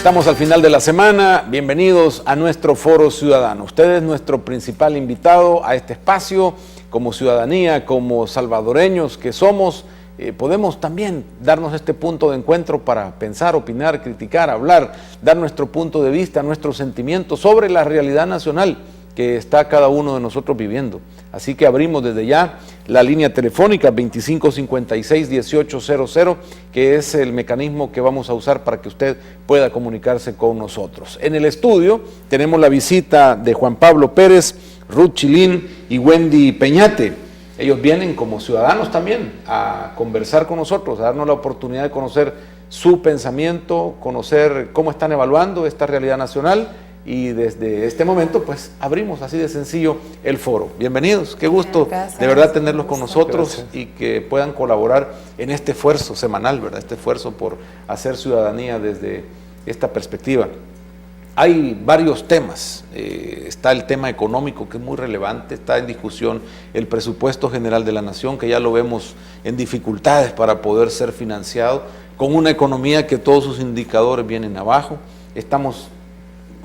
Estamos al final de la semana, bienvenidos a nuestro Foro Ciudadano. Usted es nuestro principal invitado a este espacio. Como ciudadanía, como salvadoreños que somos, podemos también darnos este punto de encuentro para pensar, opinar, criticar, hablar, dar nuestro punto de vista, nuestros sentimientos sobre la realidad nacional que está cada uno de nosotros viviendo. Así que abrimos desde ya la línea telefónica 2556-1800, que es el mecanismo que vamos a usar para que usted pueda comunicarse con nosotros. En el estudio tenemos la visita de Juan Pablo Pérez, Ruth Chilín y Wendy Peñate. Ellos vienen como ciudadanos también a conversar con nosotros, a darnos la oportunidad de conocer su pensamiento, conocer cómo están evaluando esta realidad nacional, y desde este momento pues abrimos así de sencillo el foro. Bienvenidos, qué gusto de verdad tenerlos con nosotros. Gracias. Y que puedan colaborar en este esfuerzo semanal, ¿verdad? Este esfuerzo por hacer ciudadanía desde esta perspectiva. Hay varios temas, está el tema económico que es muy relevante, está en discusión el presupuesto general de la nación, que ya lo vemos en dificultades para poder ser financiado, con una economía que todos sus indicadores vienen abajo. Estamos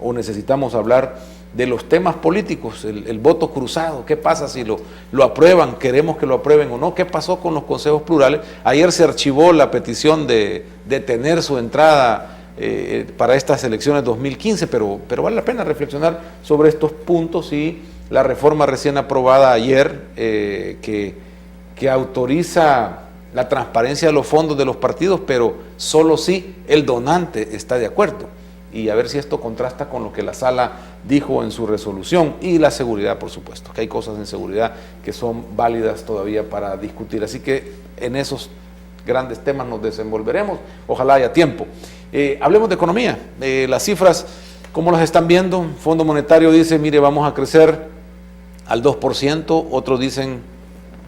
o necesitamos hablar de los temas políticos, el voto cruzado, qué pasa si lo aprueban, queremos que lo aprueben o no, qué pasó con los consejos plurales. Ayer se archivó la petición de detener su entrada para estas elecciones 2015, pero vale la pena reflexionar sobre estos puntos y la reforma recién aprobada ayer que autoriza la transparencia de los fondos de los partidos, pero solo si el donante está de acuerdo. Y a ver si esto contrasta con lo que la sala dijo en su resolución, y la seguridad, por supuesto, que hay cosas en seguridad que son válidas todavía para discutir. Así que en esos grandes temas nos desenvolveremos, ojalá haya tiempo. Hablemos de economía, las cifras, ¿cómo las están viendo? Fondo Monetario dice, mire, vamos a crecer al 2%, otros dicen,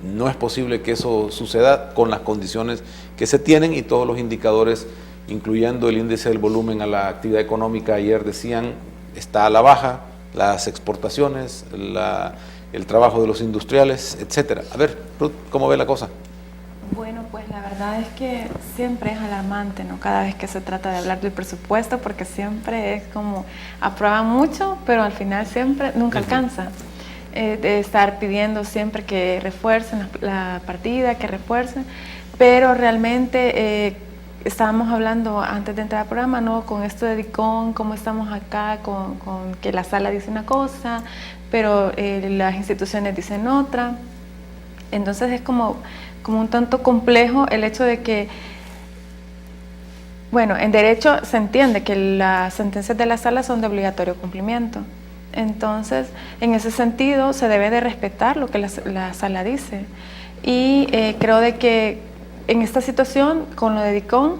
no es posible que eso suceda con las condiciones que se tienen, y todos los indicadores, incluyendo el índice del volumen a la actividad económica, ayer decían, está a la baja, las exportaciones, el trabajo de los industriales, etcétera. A ver, Ruth, ¿cómo ve la cosa? Bueno, pues la verdad es que siempre es alarmante, ¿no? Cada vez que se trata de hablar del presupuesto, porque siempre es como, aprueban mucho, pero al final siempre nunca alcanza. De estar pidiendo siempre que refuercen la partida, que refuercen, pero realmente estábamos hablando antes de entrar al programa, ¿no? Con esto de DICON, cómo estamos acá, con que la sala dice una cosa, pero las instituciones dicen otra. Entonces es como un tanto complejo el hecho de que, bueno, en derecho se entiende que las sentencias de la sala son de obligatorio cumplimiento. Entonces, en ese sentido, se debe de respetar lo que la sala dice. Y creo de que en esta situación, con lo de DICON,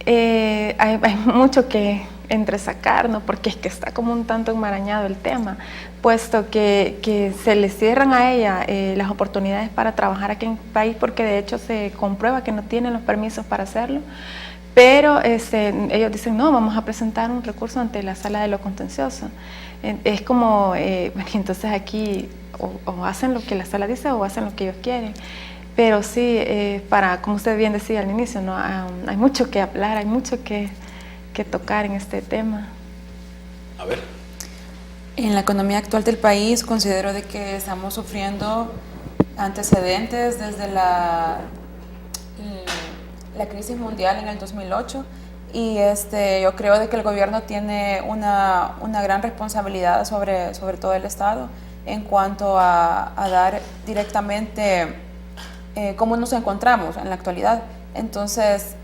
hay mucho que entresacar, ¿no? Porque es que está como un tanto enmarañado el tema, puesto que se le cierran a ella las oportunidades para trabajar aquí en el país, porque de hecho se comprueba que no tienen los permisos para hacerlo, pero ellos dicen, no, vamos a presentar un recurso ante la sala de lo contencioso. Es como, entonces aquí o hacen lo que la sala dice o hacen lo que ellos quieren. Pero sí, como usted bien decía al inicio, ¿no? Hay mucho que hablar, hay mucho que tocar en este tema. A ver. En la economía actual del país considero de que estamos sufriendo antecedentes desde la crisis mundial en el 2008, y yo creo de que el gobierno tiene una gran responsabilidad sobre todo el Estado en cuanto a dar directamente cómo nos encontramos en la actualidad. Entonces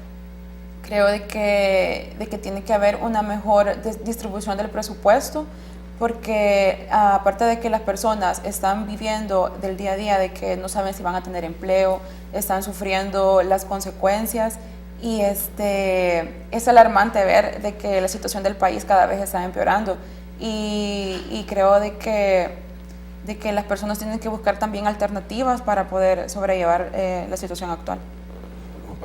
creo de que tiene que haber una mejor distribución del presupuesto, porque aparte de que las personas están viviendo del día a día, de que no saben si van a tener empleo, están sufriendo las consecuencias, y es alarmante ver de que la situación del país cada vez está empeorando, y creo de que las personas tienen que buscar también alternativas para poder sobrellevar la situación actual.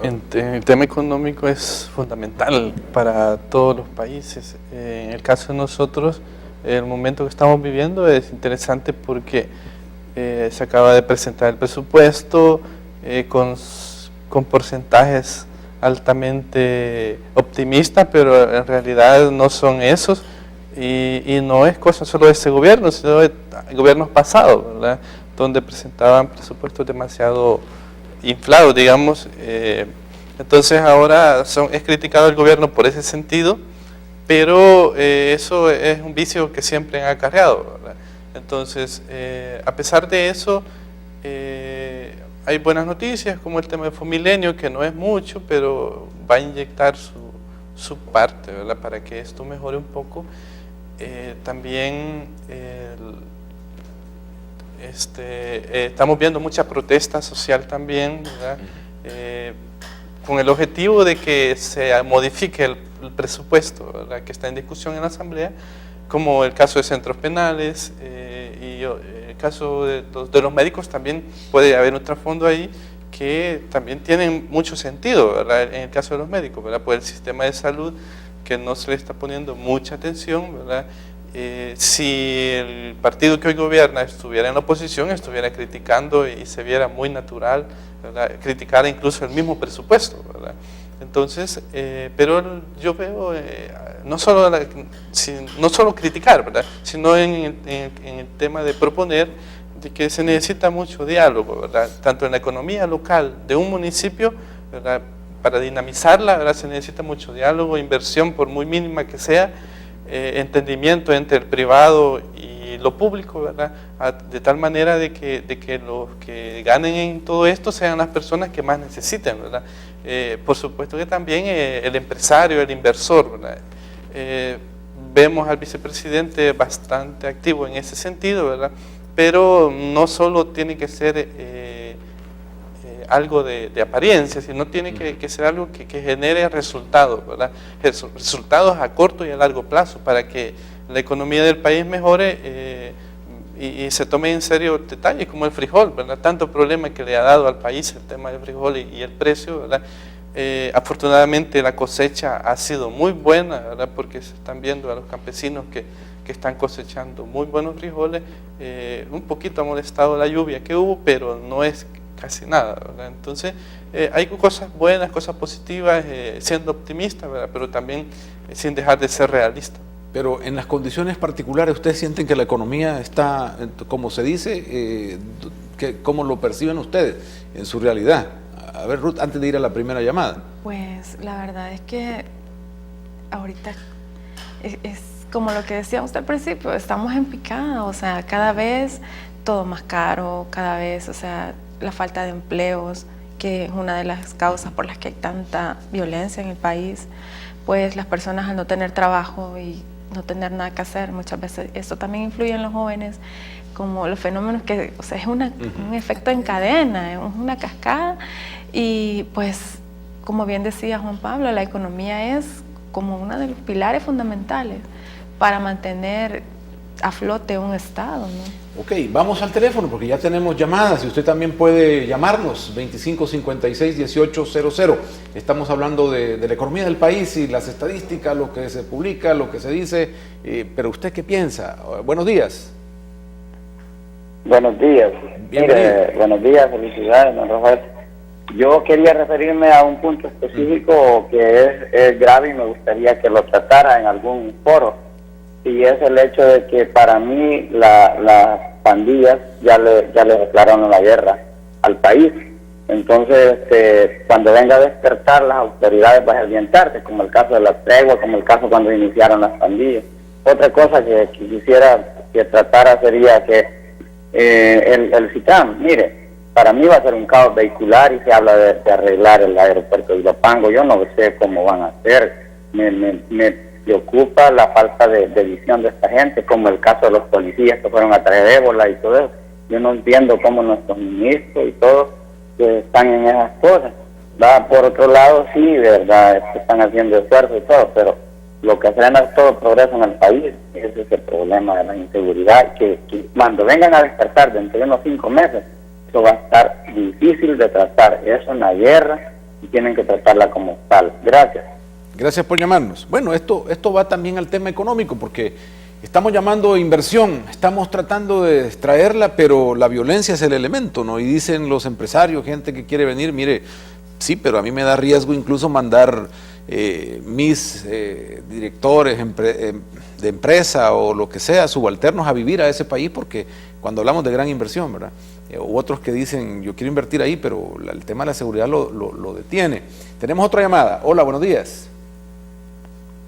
El tema económico es fundamental para todos los países. En el caso de nosotros, el momento que estamos viviendo es interesante porque se acaba de presentar el presupuesto con porcentajes altamente optimistas, pero en realidad no son esos, y no es cosa solo de este gobierno, sino de gobiernos pasados, ¿verdad?, donde presentaban presupuestos demasiado inflados, digamos. Entonces ahora es criticado el gobierno por ese sentido, pero eso es un vicio que siempre han acarreado, ¿verdad? Entonces, a pesar de eso, hay buenas noticias, como el tema de Fomilenio, que no es mucho, pero va a inyectar su parte, ¿verdad?, para que esto mejore un poco. También estamos viendo mucha protesta social también, ¿verdad?, con el objetivo de que se modifique el presupuesto, ¿verdad?, que está en discusión en la Asamblea, como el caso de centros penales, y el caso de los médicos. También puede haber un trasfondo ahí que también tienen mucho sentido, ¿verdad?, en el caso de los médicos, ¿verdad?, por el sistema de salud, que no se le está poniendo mucha atención, ¿verdad? Si el partido que hoy gobierna estuviera en la oposición, estuviera criticando y se viera muy natural, ¿verdad?, criticar incluso el mismo presupuesto, ¿verdad? Entonces, pero yo veo no solo criticar, ¿verdad?, sino en el tema de proponer de que se necesita mucho diálogo, ¿verdad?, tanto en la economía local de un municipio, ¿verdad?, para dinamizarla, ¿verdad?, se necesita mucho diálogo, inversión por muy mínima que sea, entendimiento entre el privado y lo público, ¿verdad?, de tal manera de que los que ganen en todo esto sean las personas que más necesiten, ¿verdad? Por supuesto que también el empresario, el inversor, ¿verdad? Vemos al vicepresidente bastante activo en ese sentido, ¿verdad?, pero no solo tiene que ser algo de apariencia, sino tiene que ser algo que genere resultados, ¿verdad?, resultados a corto y a largo plazo, para que la economía del país mejore, y se tome en serio detalles como el frijol, ¿verdad?, tanto problema que le ha dado al país el tema del frijol y el precio, ¿verdad? Afortunadamente la cosecha ha sido muy buena, ¿verdad?, porque se están viendo a los campesinos que están cosechando muy buenos frijoles. Un poquito ha molestado la lluvia que hubo, pero no es casi nada, ¿verdad? Entonces, hay cosas buenas, cosas positivas, siendo optimista, ¿verdad?, pero también sin dejar de ser realista. Pero en las condiciones particulares, ¿ustedes sienten que la economía está, como se dice, cómo lo perciben ustedes en su realidad? A ver, Ruth, antes de ir a la primera llamada. Pues la verdad es que ahorita es como lo que decía usted al principio, estamos en picada, o sea, cada vez todo más caro, cada vez, o sea, la falta de empleos, que es una de las causas por las que hay tanta violencia en el país. Pues las personas, al no tener trabajo y no tener nada que hacer, muchas veces eso también influye en los jóvenes, como los fenómenos que, o sea, es un efecto en cadena, es una cascada. Y pues, como bien decía Juan Pablo, la economía es como uno de los pilares fundamentales para mantener a flote un Estado, ¿no? Ok, vamos al teléfono porque ya tenemos llamadas y usted también puede llamarnos, 2556-1800. Estamos hablando de la economía del país y las estadísticas, lo que se publica, lo que se dice, pero ¿usted qué piensa? Buenos días. Buenos días. Mire, buenos días, felicidades, don Rafael. Yo quería referirme a un punto específico que es grave y me gustaría que lo tratara en algún foro. Y es el hecho de que para mí las pandillas ya le declararon la guerra al país. Entonces, cuando venga a despertar, las autoridades van a orientarse, como el caso de la tregua, como el caso cuando iniciaron las pandillas. Otra cosa que quisiera que tratara sería que el CITAM, mire, para mí va a ser un caos vehicular y se habla de arreglar el aeropuerto de Ilopango. Yo no sé cómo van a hacer. Me preocupa la falta de visión de esta gente, como el caso de los policías que fueron a traer ébola y todo eso. Yo no entiendo cómo nuestros ministros y todos están en esas cosas. Por otro lado, sí, de verdad, están haciendo esfuerzo y todo, pero lo que frena todo progreso en el país es ese problema de la inseguridad, que cuando vengan a despertar dentro de unos 5 meses, eso va a estar difícil de tratar. Es una guerra y tienen que tratarla como tal. Gracias. Gracias por llamarnos. Bueno, esto va también al tema económico, porque estamos llamando inversión, estamos tratando de extraerla, pero la violencia es el elemento, ¿no? Y dicen los empresarios, gente que quiere venir, mire, Sí, pero a mí me da riesgo incluso mandar mis directores de empresa o lo que sea, subalternos a vivir a ese país, porque cuando hablamos de gran inversión, ¿verdad? U otros que dicen, yo quiero invertir ahí, pero el tema de la seguridad lo detiene. Tenemos otra llamada. Hola, buenos días.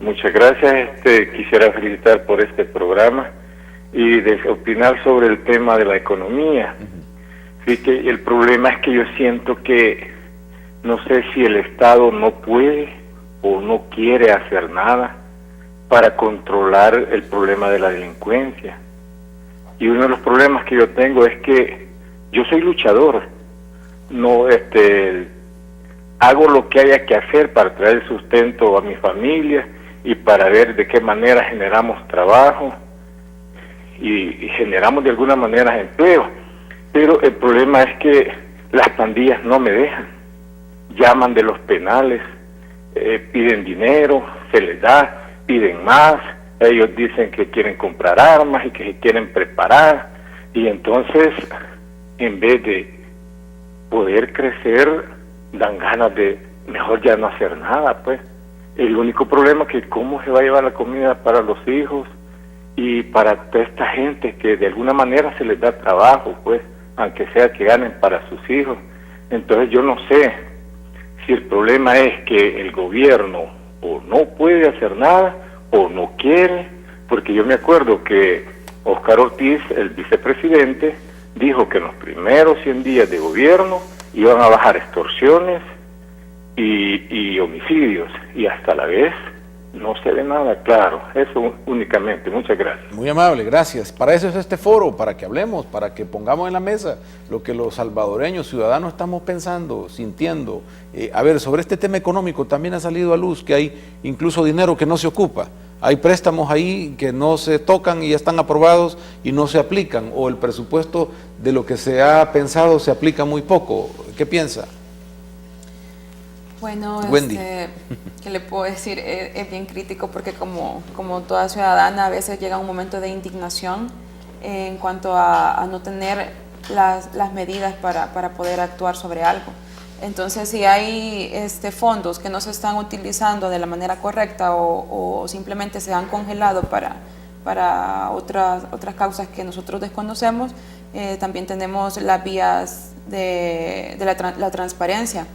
Muchas gracias. Quisiera felicitar por este programa y opinar sobre el tema de la economía. Sí, que el problema es que yo siento que no sé si el Estado no puede o no quiere hacer nada para controlar el problema de la delincuencia. Y uno de los problemas que yo tengo es que yo soy luchador, no hago lo que haya que hacer para traer sustento a mi familia y para ver de qué manera generamos trabajo y generamos de alguna manera empleo. Pero el problema es que las pandillas no me dejan, llaman de los penales, piden dinero, se les da, piden más, ellos dicen que quieren comprar armas y que se quieren preparar, y entonces en vez de poder crecer dan ganas de mejor ya no hacer nada. Pues el único problema es que cómo se va a llevar la comida para los hijos y para toda esta gente que de alguna manera se les da trabajo, pues aunque sea que ganen para sus hijos. Entonces yo no sé si el problema es que el gobierno o no puede hacer nada o no quiere, porque yo me acuerdo que Óscar Ortiz, el vicepresidente, dijo que en los primeros 100 días de gobierno iban a bajar extorsiones y homicidios, y hasta la vez no se ve nada claro. Eso únicamente. Muchas gracias. Muy amable, gracias. Para eso es este foro, para que hablemos, para que pongamos en la mesa lo que los salvadoreños, ciudadanos, estamos pensando, sintiendo. A ver, sobre este tema económico también ha salido a luz que hay incluso dinero que no se ocupa. Hay préstamos ahí que no se tocan y ya están aprobados y no se aplican, o el presupuesto de lo que se ha pensado se aplica muy poco. ¿Qué piensa? Bueno, Wendy. ¿qué le puedo decir? Es bien crítico porque como toda ciudadana a veces llega un momento de indignación en cuanto a no tener las medidas para poder actuar sobre algo. Entonces, si hay fondos que no se están utilizando de la manera correcta o simplemente se han congelado para otras causas que nosotros desconocemos, también tenemos las vías de la transparencia.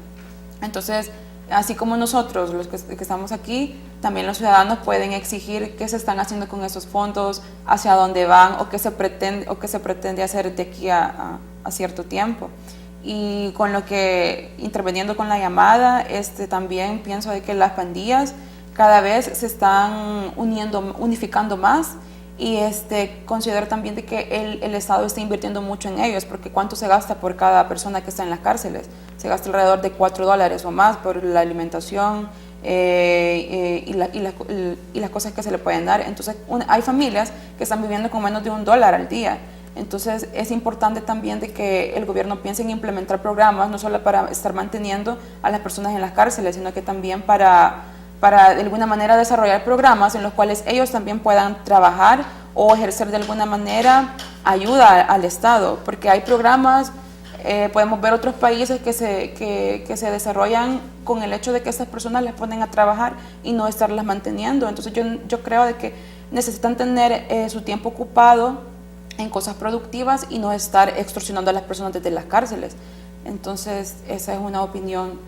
Entonces, así como nosotros, los que estamos aquí, también los ciudadanos pueden exigir qué se están haciendo con esos fondos, hacia dónde van o qué se pretende hacer de aquí a cierto tiempo. Y con lo que, interviniendo con la llamada, también pienso de que las pandillas cada vez se están unificando más, y considero también de que el Estado está invirtiendo mucho en ellos, porque ¿cuánto se gasta por cada persona que está en las cárceles? Se gasta alrededor de $4 o más por la alimentación y las cosas que se le pueden dar. Entonces hay familias que están viviendo con menos de $1 al día. Entonces es importante también de que el gobierno piense en implementar programas, no solo para estar manteniendo a las personas en las cárceles, sino que también para de alguna manera desarrollar programas en los cuales ellos también puedan trabajar o ejercer de alguna manera ayuda al Estado, porque hay programas, podemos ver otros países que se desarrollan con el hecho de que estas personas les ponen a trabajar y no estarlas manteniendo. Entonces yo creo de que necesitan tener su tiempo ocupado en cosas productivas y no estar extorsionando a las personas desde las cárceles. Entonces esa es una opinión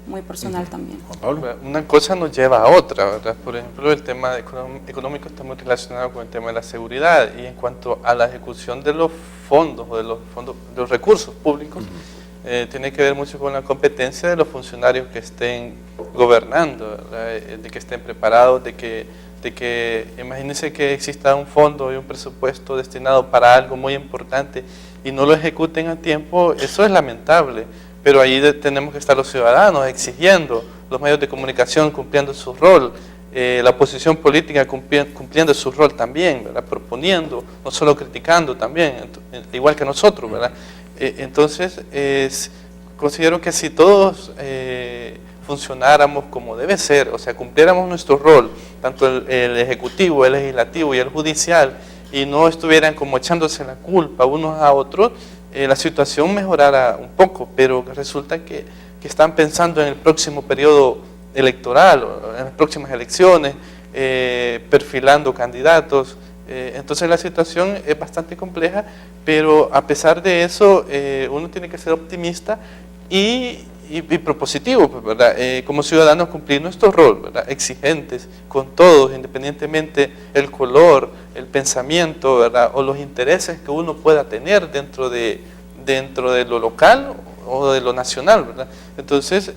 muy personal también. Juan Pablo. Una cosa nos lleva a otra, ¿verdad? Por ejemplo, el tema económico está muy relacionado con el tema de la seguridad, y en cuanto a la ejecución de los fondos o de los recursos públicos, tiene que ver mucho con la competencia de los funcionarios que estén gobernando, ¿verdad? De que estén preparados, de que imagínense que exista un fondo y un presupuesto destinado para algo muy importante y no lo ejecuten a tiempo. Eso es lamentable. Pero ahí tenemos que estar los ciudadanos exigiendo, los medios de comunicación cumpliendo su rol, la oposición política cumpliendo su rol también, ¿verdad? Proponiendo, no solo criticando también, igual que nosotros, ¿verdad? Entonces, considero que si todos funcionáramos como debe ser, o sea, cumpliéramos nuestro rol, tanto el ejecutivo, el legislativo y el judicial, y no estuvieran como echándose la culpa unos a otros, la situación mejorara un poco, pero resulta que que están pensando en el próximo periodo electoral, en las próximas elecciones, perfilando candidatos. Entonces la situación es bastante compleja, pero a pesar de eso uno tiene que ser optimista y propositivo, ¿verdad? Como ciudadanos cumplir nuestro rol, ¿verdad? Exigentes con todos, independientemente el color, el pensamiento, ¿verdad? O los intereses que uno pueda tener dentro de lo local o de lo nacional, ¿verdad? Entonces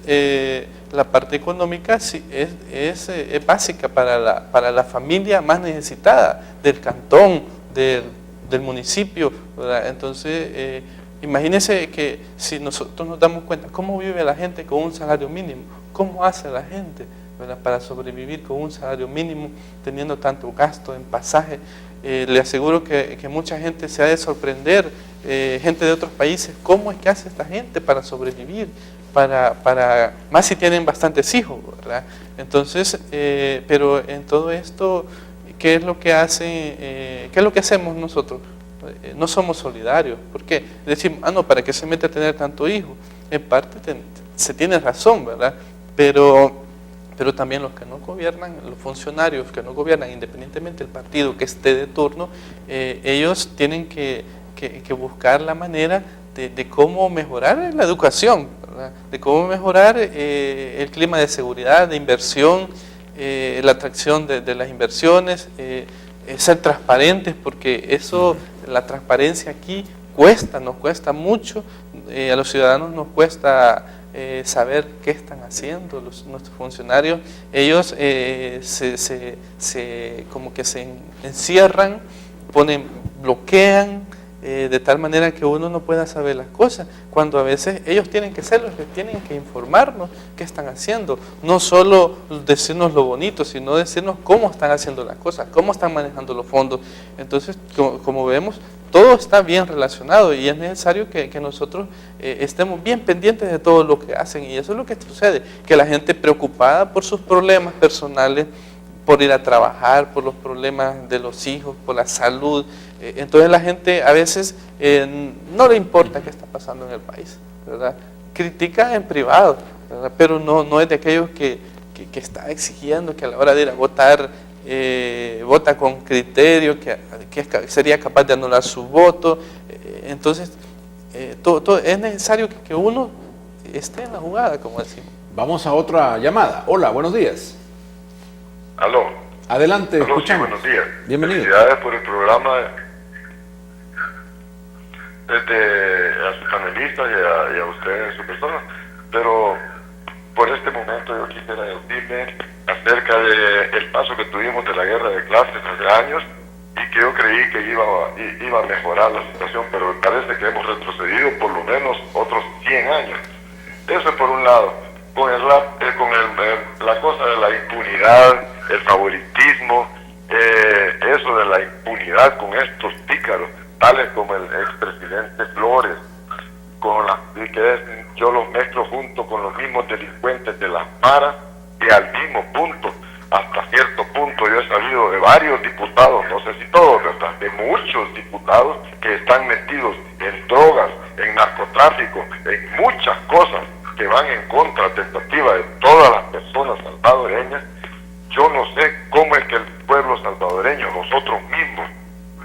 la parte económica sí es básica para la familia más necesitada del cantón, del municipio, ¿verdad? Entonces imagínense que si nosotros nos damos cuenta cómo vive la gente con un salario mínimo, cómo hace la gente, ¿verdad? Para sobrevivir con un salario mínimo, teniendo tanto gasto en pasaje, le aseguro que mucha gente se ha de sorprender, gente de otros países, cómo es que hace esta gente para sobrevivir, más si tienen bastantes hijos, ¿verdad? Entonces, pero en todo esto, ¿qué es lo que hacemos nosotros? No somos solidarios. ¿Por qué? Decimos, no, ¿para qué se mete a tener tanto hijo? En parte se tiene razón, ¿verdad? Pero también los que no gobiernan, los funcionarios que no gobiernan, independientemente del partido que esté de turno, ellos tienen que buscar la manera de cómo mejorar la educación, ¿verdad? De cómo mejorar el clima de seguridad, de inversión, la atracción de las inversiones, ser transparentes, porque eso, la transparencia aquí nos cuesta mucho, a los ciudadanos nos cuesta saber qué están haciendo nuestros funcionarios. Ellos como que se encierran, bloquean, de tal manera que uno no pueda saber las cosas, cuando a veces ellos tienen que ser los que tienen que informarnos qué están haciendo, no solo decirnos lo bonito, sino decirnos cómo están haciendo las cosas, cómo están manejando los fondos. Entonces, como vemos, todo está bien relacionado y es necesario que nosotros estemos bien pendientes de todo lo que hacen, y eso es lo que sucede, que la gente preocupada por sus problemas personales, por ir a trabajar, por los problemas de los hijos, por la salud. Entonces la gente a veces no le importa qué está pasando en el país, ¿verdad? Critica en privado, ¿verdad? Pero no es de aquellos que está exigiendo que a la hora de ir a votar, vota con criterio, que sería capaz de anular su voto. Entonces es necesario que uno esté en la jugada, como decimos. Vamos a otra llamada. Hola, buenos días. Aló. Adelante, escuchamos. Sí, buenos días. Bienvenido. Felicidades por el programa, desde a sus panelistas y a usted en su persona. Pero por este momento yo quisiera decirle acerca del paso que tuvimos de la guerra de clases hace años, y que yo creí que iba a mejorar la situación, pero me parece que hemos retrocedido por lo menos otros 100 años. Eso por un lado. Con la cosa de la impunidad, el favoritismo, eso de la impunidad con estos pícaros, tales como el expresidente Flores, yo los mezclo junto con los mismos delincuentes de las maras, y al mismo punto, hasta cierto punto, yo he sabido de varios diputados, no sé si todos, ¿verdad?, de muchos diputados que están metidos en drogas, en narcotráfico, en muchas cosas que van en contra tentativa de todas las personas salvadoreñas. Yo no sé cómo es que el pueblo salvadoreño, nosotros mismos,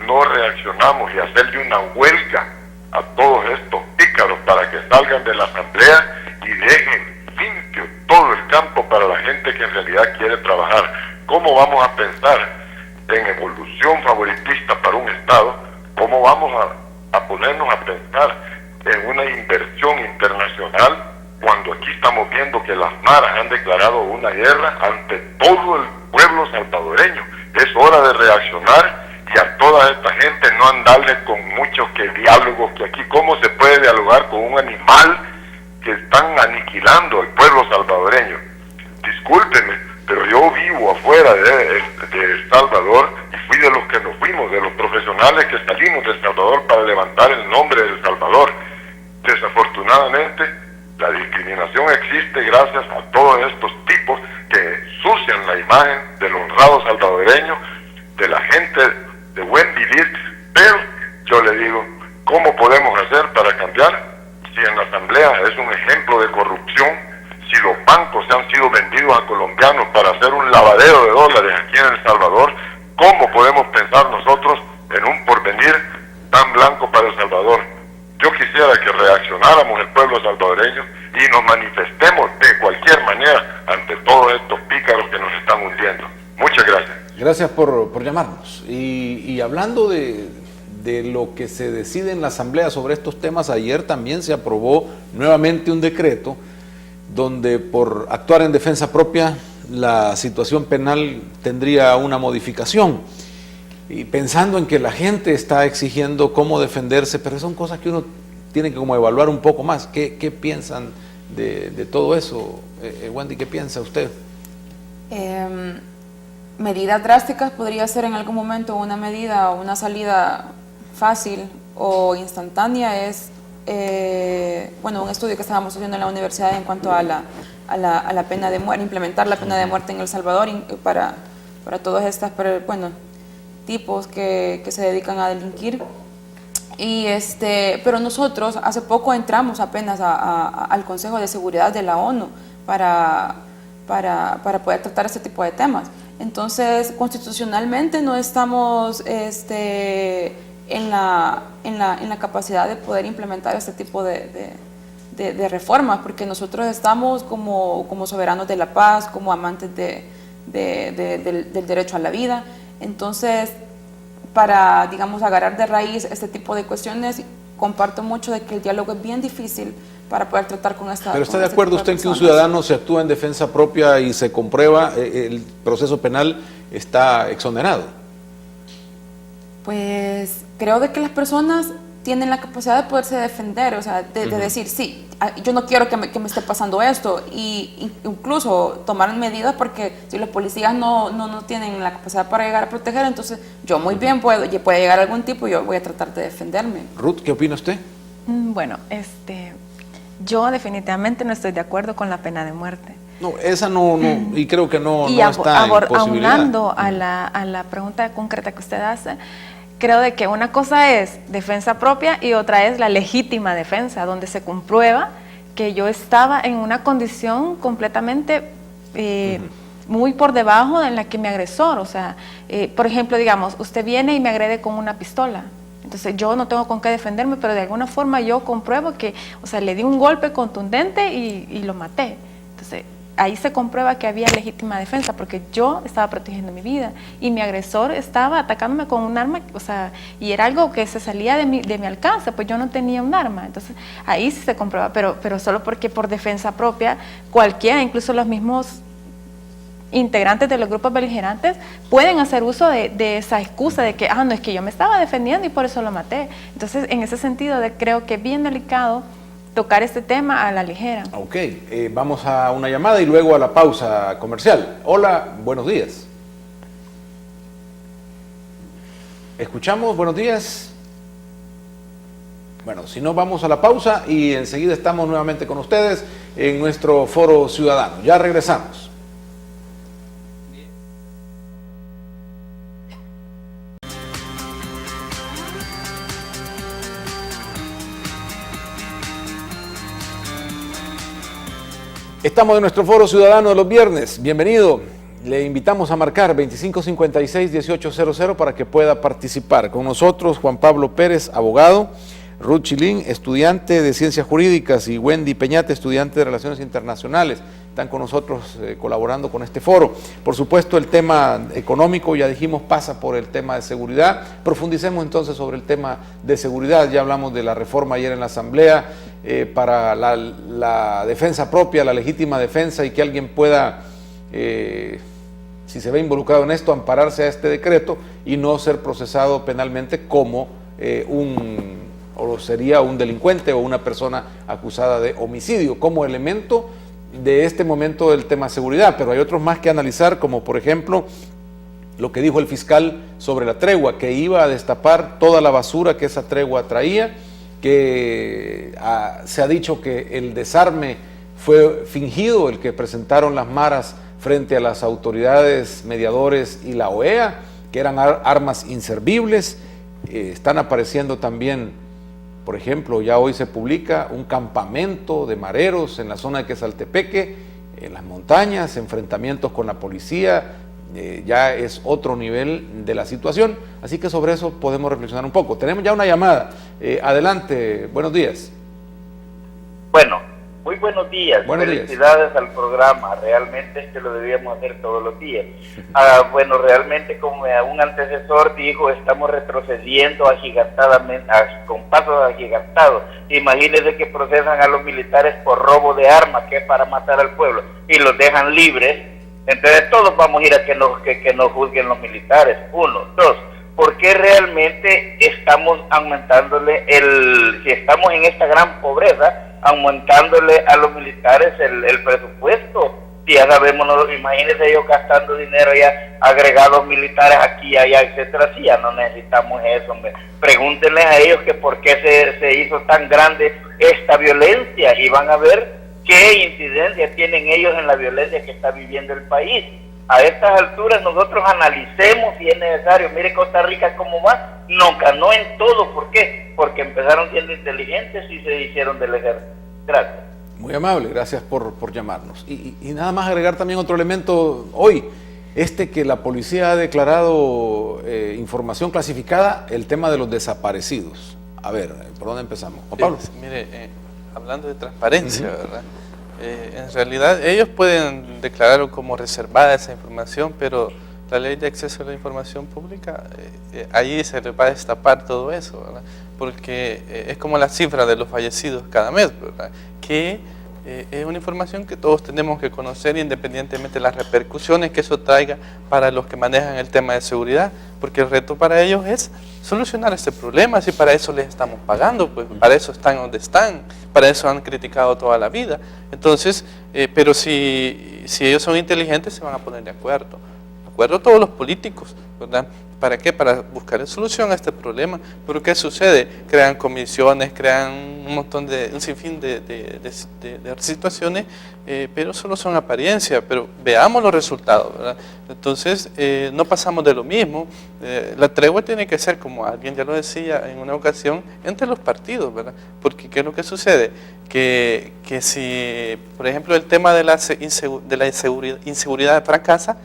no reaccionamos y hacerle una huelga a todos estos pícaros para que salgan de la asamblea y dejen limpio todo el campo para la gente que en realidad quiere trabajar. ¿Cómo vamos a pensar en evolución favoritista para un Estado? ¿Cómo vamos a ponernos a pensar en una inversión internacional cuando aquí estamos viendo que las maras han declarado una guerra ante todo el pueblo salvadoreño? Es hora de reaccionar, y a toda esta gente no andarle con muchos diálogos, que aquí cómo se puede dialogar con un animal que están aniquilando al pueblo salvadoreño. Discúlpenme, pero yo vivo afuera de El Salvador y fui de los que nos fuimos, de los profesionales que salimos de El Salvador para levantar el nombre de El Salvador. Desafortunadamente, la discriminación existe gracias a todos estos tipos que ensucian la imagen del honrado salvadoreño, de la gente de buen vivir. Pero yo le digo, ¿cómo podemos hacer para cambiar? Si en la Asamblea es un ejemplo de corrupción, si los bancos se han sido vendidos a colombianos para hacer un lavadero de dólares aquí en El Salvador, ¿cómo podemos pensar nosotros en un porvenir tan blanco para El Salvador? Yo quisiera que reaccionáramos el pueblo salvadoreño y nos manifestemos de cualquier manera ante todos estos pícaros que nos están hundiendo. Muchas gracias. Gracias por llamarnos. Y hablando de lo que se decide en la Asamblea sobre estos temas, ayer también se aprobó nuevamente un decreto donde por actuar en defensa propia la situación penal tendría una modificación. Y pensando en que la gente está exigiendo cómo defenderse, pero son cosas que uno tiene que como evaluar un poco más. ¿Qué piensan de todo eso? Wendy, ¿qué piensa usted? Medidas drásticas podría ser en algún momento una medida o una salida fácil o instantánea. Es un estudio que estábamos haciendo en la universidad en cuanto a la pena de muerte, implementar la pena de muerte en El Salvador para todos estos tipos que se dedican a delinquir. Pero nosotros hace poco entramos apenas al Consejo de Seguridad de la ONU para poder tratar este tipo de temas. Entonces, constitucionalmente no estamos en la capacidad de poder implementar este tipo de reformas, porque nosotros estamos como soberanos de la paz, como amantes del derecho a la vida. Entonces, para, agarrar de raíz este tipo de cuestiones, comparto mucho de que el diálogo es bien difícil para poder tratar con esta. ¿Pero está de acuerdo usted en que un ciudadano se actúa en defensa propia y se comprueba el proceso penal, está exonerado? Pues creo de que las personas tienen la capacidad de poderse defender, o sea, de decir, sí, yo no quiero que me esté pasando esto, y incluso tomar medidas, porque si los policías no tienen la capacidad para llegar a proteger, entonces yo muy bien puede llegar algún tipo y yo voy a tratar de defenderme. Ruth, ¿qué opina usted? Bueno, yo definitivamente no estoy de acuerdo con la pena de muerte. No, esa no, y creo que no está en posibilidad. Aunando a la pregunta concreta que usted hace, creo de que una cosa es defensa propia y otra es la legítima defensa, donde se comprueba que yo estaba en una condición completamente muy por debajo de la que mi agresor, o sea, por ejemplo, digamos, usted viene y me agrede con una pistola. Entonces yo no tengo con qué defenderme, pero de alguna forma yo compruebo que, o sea, le di un golpe contundente y lo maté. Entonces ahí se comprueba que había legítima defensa, porque yo estaba protegiendo mi vida y mi agresor estaba atacándome con un arma, o sea, y era algo que se salía de mi alcance, pues yo no tenía un arma. Entonces ahí sí se comprueba, pero solo porque por defensa propia cualquiera, incluso los mismos integrantes de los grupos beligerantes, pueden hacer uso de esa excusa de que, no, es que yo me estaba defendiendo y por eso lo maté. Entonces, en ese sentido, creo que es bien delicado tocar este tema a la ligera. Ok, vamos a una llamada y luego a la pausa comercial. Hola, buenos días. ¿Escuchamos? Buenos días. Bueno, si no, vamos a la pausa y enseguida estamos nuevamente con ustedes en nuestro Foro Ciudadano. Ya regresamos. Estamos en nuestro Foro Ciudadano de los viernes. Bienvenido. Le invitamos a marcar 2556-1800 para que pueda participar. Con nosotros Juan Pablo Pérez, abogado, Ruth Chilín, estudiante de Ciencias Jurídicas, y Wendy Peñate, estudiante de Relaciones Internacionales. Están con nosotros colaborando con este foro. Por supuesto, el tema económico, ya dijimos, pasa por el tema de seguridad. Profundicemos entonces sobre el tema de seguridad. Ya hablamos de la reforma ayer en la Asamblea para la defensa propia, la legítima defensa, y que alguien pueda, si se ve involucrado en esto, ampararse a este decreto y no ser procesado penalmente como o sería un delincuente o una persona acusada de homicidio, como elemento de este momento del tema seguridad. Pero hay otros más que analizar, como por ejemplo lo que dijo el fiscal sobre la tregua, que iba a destapar toda la basura que esa tregua traía, que se ha dicho que el desarme fue fingido, el que presentaron las maras frente a las autoridades mediadores y la OEA, que eran armas inservibles. Están apareciendo también Por ejemplo, ya hoy se publica un campamento de mareros en la zona de Quesaltepeque, en las montañas, enfrentamientos con la policía, ya es otro nivel de la situación, así que sobre eso podemos reflexionar un poco. Tenemos ya una llamada, adelante, buenos días. Bueno, muy buenos días. Buenos Felicidades al programa. Realmente lo debíamos hacer todos los días. Bueno, realmente como un antecesor dijo, estamos retrocediendo agigantadamente, con pasos agigantados. Imagínense que procesan a los militares por robo de armas, que es para matar al pueblo, y los dejan libres. Entonces todos vamos a ir a que nos juzguen los militares. 1, 2. ¿Por qué realmente estamos aumentándole si estamos en esta gran pobreza, aumentándole a los militares el presupuesto? Si ya sabemos, imagínense ellos gastando dinero ya, agregados militares aquí, allá, etcétera. Si ya no necesitamos eso, pregúntenles a ellos que por qué se hizo tan grande esta violencia, y van a ver qué incidencia tienen ellos en la violencia que está viviendo el país. A estas alturas nosotros analicemos si es necesario. Mire Costa Rica cómo va, nos ganó en todo. ¿Por qué? Porque empezaron siendo inteligentes y se hicieron del ejército. Gracias. Muy amable, gracias por llamarnos. Y nada más agregar también otro elemento hoy, que la policía ha declarado información clasificada, el tema de los desaparecidos. A ver, ¿por dónde empezamos? Juan Pablo. Mire, hablando de transparencia, ¿verdad? En realidad ellos pueden declarar como reservada esa información, pero la ley de acceso a la información pública, ahí se les va a destapar todo eso, ¿verdad? Porque es como la cifra de los fallecidos cada mes, ¿verdad? Que es una información que todos tenemos que conocer independientemente de las repercusiones que eso traiga para los que manejan el tema de seguridad, porque el reto para ellos es solucionar este problema, si para eso les estamos pagando, pues para eso están donde están, para eso han criticado toda la vida. Entonces, pero si ellos son inteligentes, se van a poner de acuerdo todos los políticos, ¿verdad? ¿Para qué? Para buscar solución a este problema. Pero ¿qué sucede? Crean comisiones, crean un sinfín de situaciones, pero solo son apariencia. Pero veamos los resultados, ¿verdad? Entonces, no pasamos de lo mismo. La tregua tiene que ser, como alguien ya lo decía en una ocasión, entre los partidos, ¿verdad? Porque ¿qué es lo que sucede? Que si, por ejemplo, el tema de la inseguridad fracasa,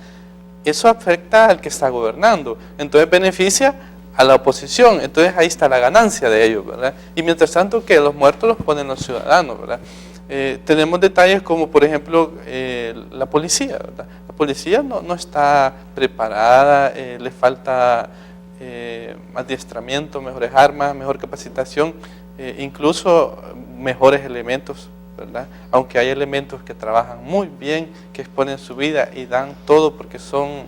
eso afecta al que está gobernando, entonces beneficia a la oposición, entonces ahí está la ganancia de ellos, ¿verdad? Y mientras tanto que los muertos los ponen los ciudadanos, ¿verdad? Tenemos detalles como por ejemplo la policía, ¿verdad? La policía no está preparada, le falta adiestramiento, mejores armas, mejor capacitación, incluso mejores elementos, ¿verdad? Aunque hay elementos que trabajan muy bien, que exponen su vida y dan todo porque son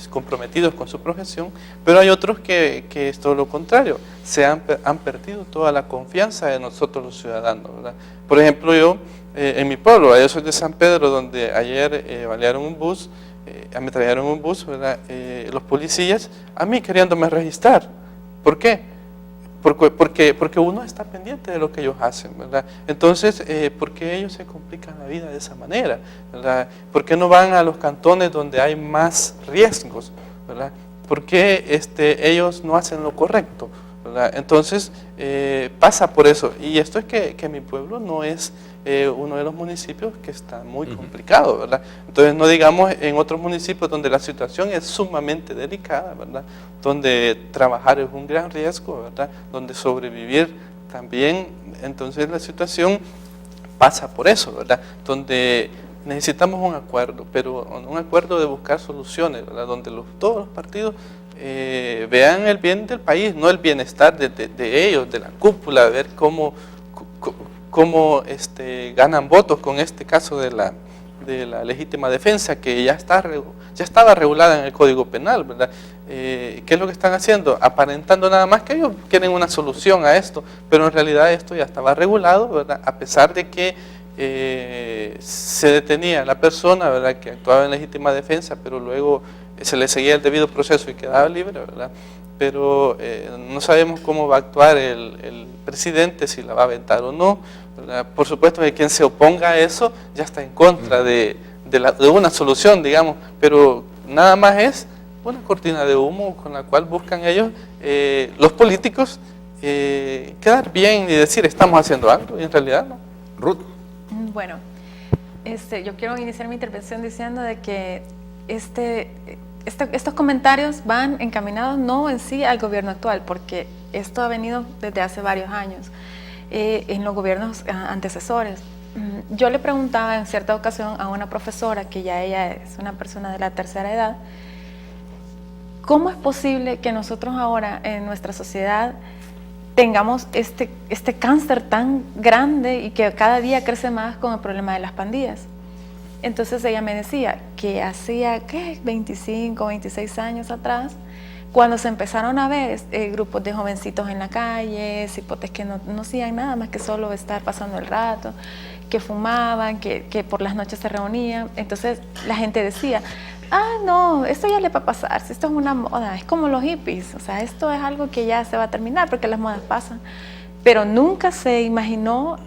comprometidos con su profesión, pero hay otros que es todo lo contrario, han perdido toda la confianza de nosotros los ciudadanos, ¿verdad? Por ejemplo, yo en mi pueblo, yo soy de San Pedro, donde ayer balearon un bus, ametrallaron un bus, ¿verdad? Los policías, a mí queriéndome registrar. ¿Por qué? Porque uno está pendiente de lo que ellos hacen, ¿verdad? Entonces, ¿por qué ellos se complican la vida de esa manera, ¿verdad? ¿Por qué no van a los cantones donde hay más riesgos, ¿verdad? ¿Por qué ellos no hacen lo correcto, ¿verdad? Entonces, pasa por eso. Y esto es que mi pueblo no es uno de los municipios que está muy complicado, ¿verdad? Entonces, no digamos en otros municipios donde la situación es sumamente delicada, ¿verdad? Donde trabajar es un gran riesgo, ¿verdad? Donde sobrevivir también. Entonces, la situación pasa por eso, ¿verdad? Donde necesitamos un acuerdo, pero un acuerdo de buscar soluciones, ¿verdad? Donde todos los partidos vean el bien del país, no el bienestar de ellos, de la cúpula, ver cómo ganan votos con este caso de la legítima defensa, que ya estaba regulada en el Código Penal, ¿verdad? ¿Qué es lo que están haciendo? Aparentando nada más que ellos quieren una solución a esto, pero en realidad esto ya estaba regulado, ¿verdad? A pesar de que se detenía a la persona, ¿verdad?, que actuaba en legítima defensa, pero luego se le seguía el debido proceso y quedaba libre, ¿verdad? Pero no sabemos cómo va a actuar el presidente, si la va a aventar o no, ¿verdad? Por supuesto que quien se oponga a eso ya está en contra de una solución, digamos, pero nada más es una cortina de humo con la cual buscan ellos, los políticos, quedar bien y decir estamos haciendo algo y en realidad no. Ruth. Bueno, yo quiero iniciar mi intervención diciendo de que estos comentarios van encaminados no en sí al gobierno actual, porque esto ha venido desde hace varios años en los gobiernos antecesores. Yo le preguntaba en cierta ocasión a una profesora, que ya ella es una persona de la tercera edad, ¿cómo es posible que nosotros ahora en nuestra sociedad tengamos este cáncer tan grande y que cada día crece más con el problema de las pandillas? Entonces ella me decía que hacía, 25, 26 años atrás, cuando se empezaron a ver grupos de jovencitos en la calle, cipotes que no hacían nada más que solo estar pasando el rato, que fumaban, que por las noches se reunían, entonces la gente decía, no, esto ya le va a pasar, si esto es una moda, es como los hippies, o sea, esto es algo que ya se va a terminar porque las modas pasan, pero nunca se imaginó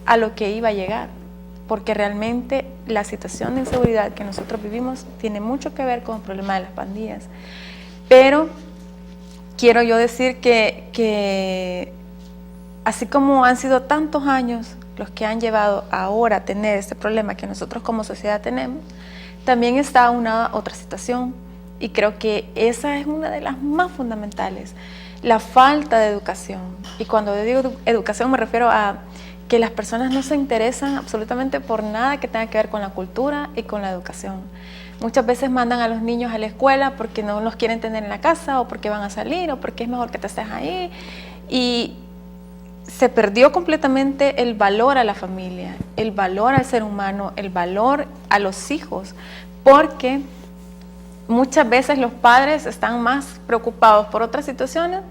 a lo que iba a llegar, porque realmente la situación de inseguridad que nosotros vivimos tiene mucho que ver con el problema de las pandillas. Pero quiero yo decir que así como han sido tantos años los que han llevado ahora a tener este problema que nosotros como sociedad tenemos, también está una otra situación, y creo que esa es una de las más fundamentales, la falta de educación. Y cuando yo digo educación me refiero a que las personas no se interesan absolutamente por nada que tenga que ver con la cultura y con la educación. Muchas veces mandan a los niños a la escuela porque no los quieren tener en la casa, o porque van a salir, o porque es mejor que te estés ahí, y se perdió completamente el valor a la familia, el valor al ser humano, el valor a los hijos, porque muchas veces los padres están más preocupados por otras situaciones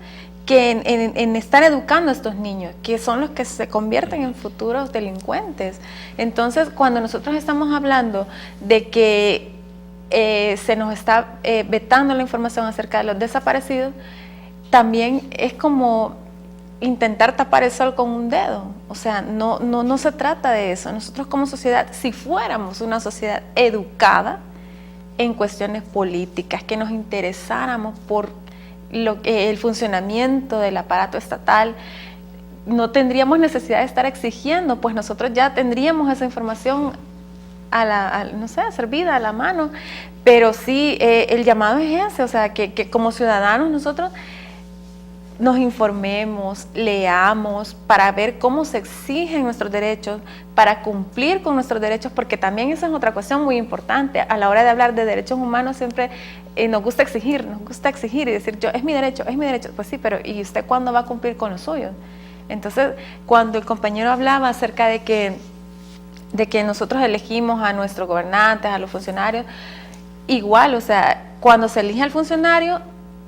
que en estar educando a estos niños, que son los que se convierten en futuros delincuentes. Entonces, cuando nosotros estamos hablando de que se nos está vetando la información acerca de los desaparecidos, también es como intentar tapar el sol con un dedo. O sea, no se trata de eso. Nosotros como sociedad, si fuéramos una sociedad educada en cuestiones políticas, que nos interesáramos por el funcionamiento del aparato estatal, no tendríamos necesidad de estar exigiendo, pues nosotros ya tendríamos esa información servida a la mano. Pero sí, el llamado es ese, o sea, que como ciudadanos nosotros nos informemos, leamos, para ver cómo se exigen nuestros derechos, para cumplir con nuestros derechos, porque también esa es otra cuestión muy importante. A la hora de hablar de derechos humanos siempre nos gusta exigir y decir, es mi derecho, pues sí, pero ¿y usted cuándo va a cumplir con lo suyo? Entonces, cuando el compañero hablaba acerca de que nosotros elegimos a nuestros gobernantes, a los funcionarios, igual, o sea, cuando se elige al funcionario,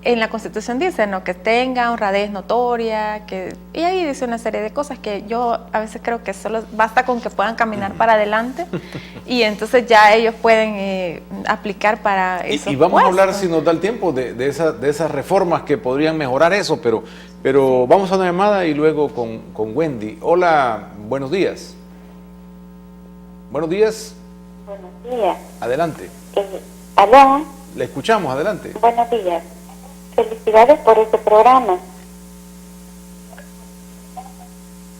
en la Constitución dice, ¿no?, que tenga honradez notoria, y ahí dice una serie de cosas que yo a veces creo que solo basta con que puedan caminar para adelante y entonces ya ellos pueden aplicar para esos y vamos puestos. a hablar, si nos da el tiempo, de esas reformas que podrían mejorar eso, pero vamos a una llamada y luego con Wendy. Hola, buenos días. Buenos días. Buenos días. Adelante. ¿Aló? Le escuchamos, adelante. Buenos días. Felicidades por este programa.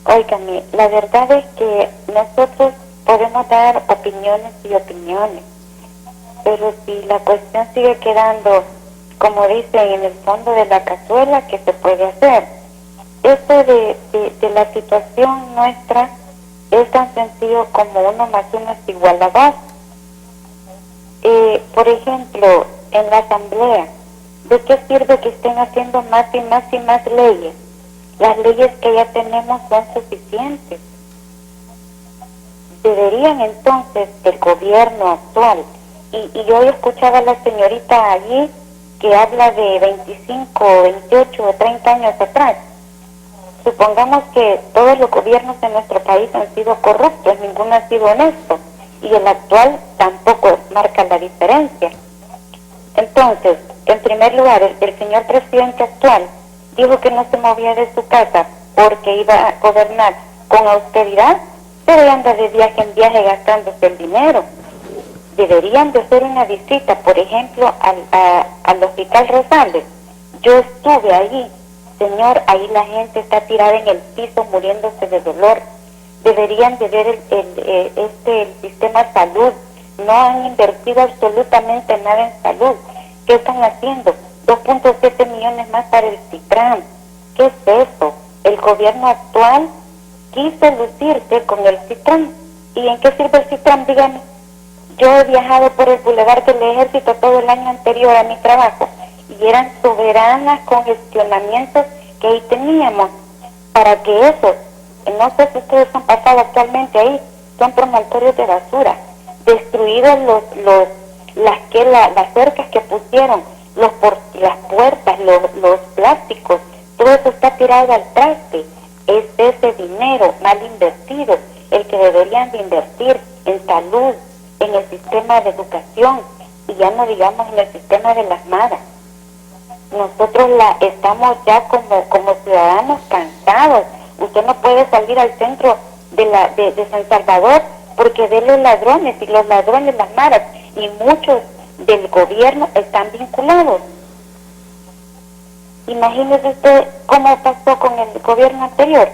Óigame, la verdad es que nosotros podemos dar opiniones y opiniones, pero si la cuestión sigue quedando, como dicen, en el fondo de la cazuela, ¿qué se puede hacer? Esto de la situación nuestra es tan sencillo como 1 más 1 es igual a 2. Por ejemplo, en la asamblea, ¿de qué sirve que estén haciendo más y más y más leyes? Las leyes que ya tenemos son suficientes. Deberían entonces el gobierno actual, y yo escuchaba a la señorita allí que habla de 25, 28 o 30 años atrás. Supongamos que todos los gobiernos en nuestro país han sido corruptos, ninguno ha sido honesto, y el actual tampoco marca la diferencia. Entonces, en primer lugar, el señor presidente actual dijo que no se movía de su casa porque iba a gobernar con austeridad, pero anda de viaje en viaje gastándose el dinero. Deberían de hacer una visita, por ejemplo, al Hospital Rosales. Yo estuve allí, Señor, ahí la gente está tirada en el piso muriéndose de dolor. Deberían de ver el sistema de salud. No han invertido absolutamente nada en salud. ¿Qué están haciendo? 2.7 millones más para el CITRAM. ¿Qué es eso? El gobierno actual quiso lucirse con el CITRAM. ¿Y en qué sirve el CITRAM? Dígame. Yo he viajado por el Boulevard del Ejército todo el año anterior a mi trabajo y eran soberanas congestionamientos que ahí teníamos para que eso, no sé si ustedes han pasado actualmente ahí, son promontorios de basura, destruidos las cercas que pusieron, las puertas, los plásticos, todo eso está tirado al traste. Es ese dinero mal invertido el que deberían de invertir en salud, en el sistema de educación y ya no digamos en el sistema de las maras. Nosotros estamos ya como ciudadanos cansados. Usted no puede salir al centro de San Salvador porque ve los ladrones y los ladrones, las maras y muchos del gobierno están vinculados. Imagínese usted cómo pasó con el gobierno anterior.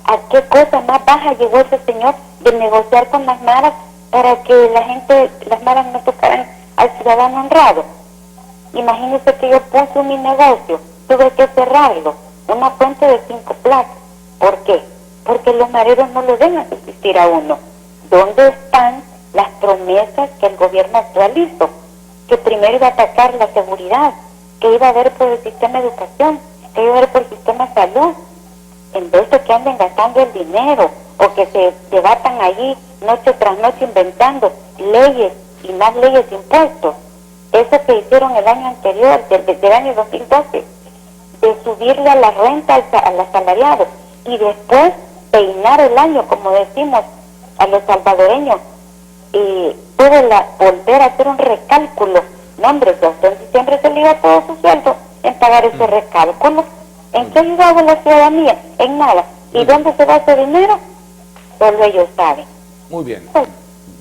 ¿A qué cosa más baja llegó ese señor de negociar con las maras para que las maras no tocaran al ciudadano honrado? Imagínese que yo puse mi negocio, tuve que cerrarlo, una fuente de 5 plazas. ¿Por qué? Porque los mareros no lo dejan subsistir a uno. ¿Dónde están las promesas que el gobierno actual hizo? Que primero iba a atacar la seguridad, que iba a ver por el sistema de educación, que iba a ver por el sistema de salud, en vez de que anden gastando el dinero o que se debatan allí noche tras noche inventando leyes y más leyes de impuestos. Eso que hicieron el año anterior, desde el año 2012, de subirle a la renta al asalariado y después peinar el año, como decimos a los salvadoreños, y volver a hacer un recálculo. No, hombre, en diciembre se le iba todo su sueldo en pagar ese recálculo. ¿En qué ayudaba la ciudadanía? En nada. ¿Y dónde se va ese dinero? Solo ellos saben. Muy bien.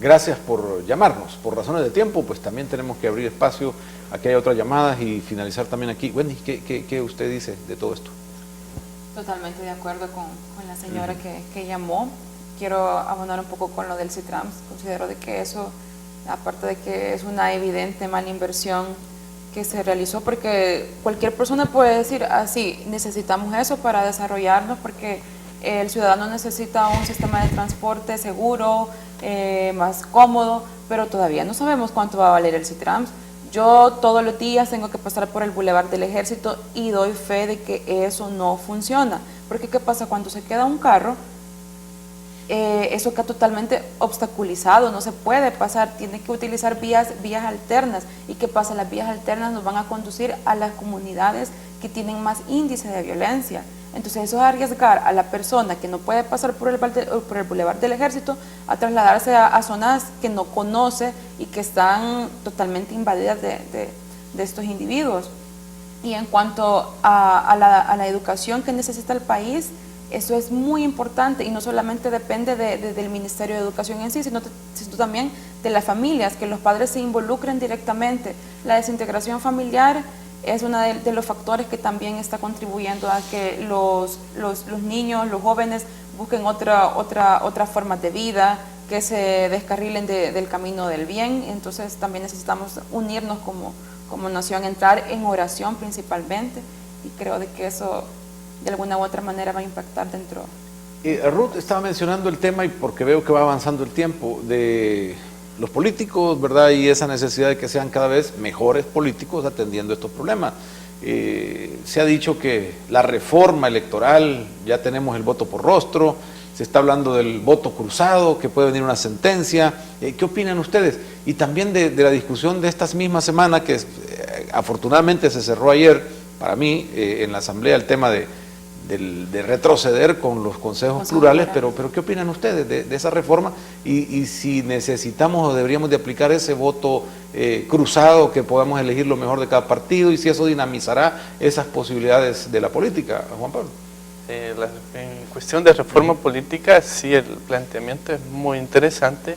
Gracias por llamarnos. Por razones de tiempo, pues también tenemos que abrir espacio a que haya otras llamadas y finalizar también aquí. Wendy, ¿qué usted dice de todo esto? Totalmente de acuerdo con la señora que llamó. Quiero abonar un poco con lo del CITRAM. Considero de que eso, aparte de que es una evidente mala inversión que se realizó, porque cualquier persona puede decir, sí, necesitamos eso para desarrollarnos, porque el ciudadano necesita un sistema de transporte seguro, más cómodo, pero todavía no sabemos cuánto va a valer el CITRAM. Yo todos los días tengo que pasar por el Boulevard del Ejército y doy fe de que eso no funciona, porque ¿qué pasa cuando se queda un carro? Eso queda totalmente obstaculizado, no se puede pasar, tiene que utilizar vías alternas. ¿Y qué pasa? Las vías alternas nos van a conducir a las comunidades que tienen más índice de violencia. Entonces eso es arriesgar a la persona que no puede pasar por el Boulevard del Ejército a trasladarse a zonas que no conoce y que están totalmente invadidas de estos individuos. Y en cuanto a la educación que necesita el país, eso es muy importante y no solamente depende del Ministerio de Educación en sí, sino también de las familias, que los padres se involucren directamente. La desintegración familiar es uno de los factores que también está contribuyendo a que los niños, los jóvenes busquen otra forma de vida, que se descarrilen del camino del bien. Entonces también necesitamos unirnos como nación, entrar en oración principalmente, y creo de que eso de alguna u otra manera va a impactar dentro. Ruth estaba mencionando el tema, y porque veo que va avanzando el tiempo, de los políticos, ¿verdad? Y esa necesidad de que sean cada vez mejores políticos atendiendo estos problemas. Se ha dicho que la reforma electoral, ya tenemos el voto por rostro, se está hablando del voto cruzado, que puede venir una sentencia. ¿Qué opinan ustedes? Y también de la discusión de esta misma semana, que afortunadamente se cerró ayer, para mí, en la Asamblea, el tema de retroceder con los consejos plurales, pero ¿qué opinan ustedes de esa reforma? Y si necesitamos o deberíamos de aplicar ese voto cruzado, que podamos elegir lo mejor de cada partido, y si eso dinamizará esas posibilidades de la política, Juan Pablo. En cuestión de reforma política, sí, el planteamiento es muy interesante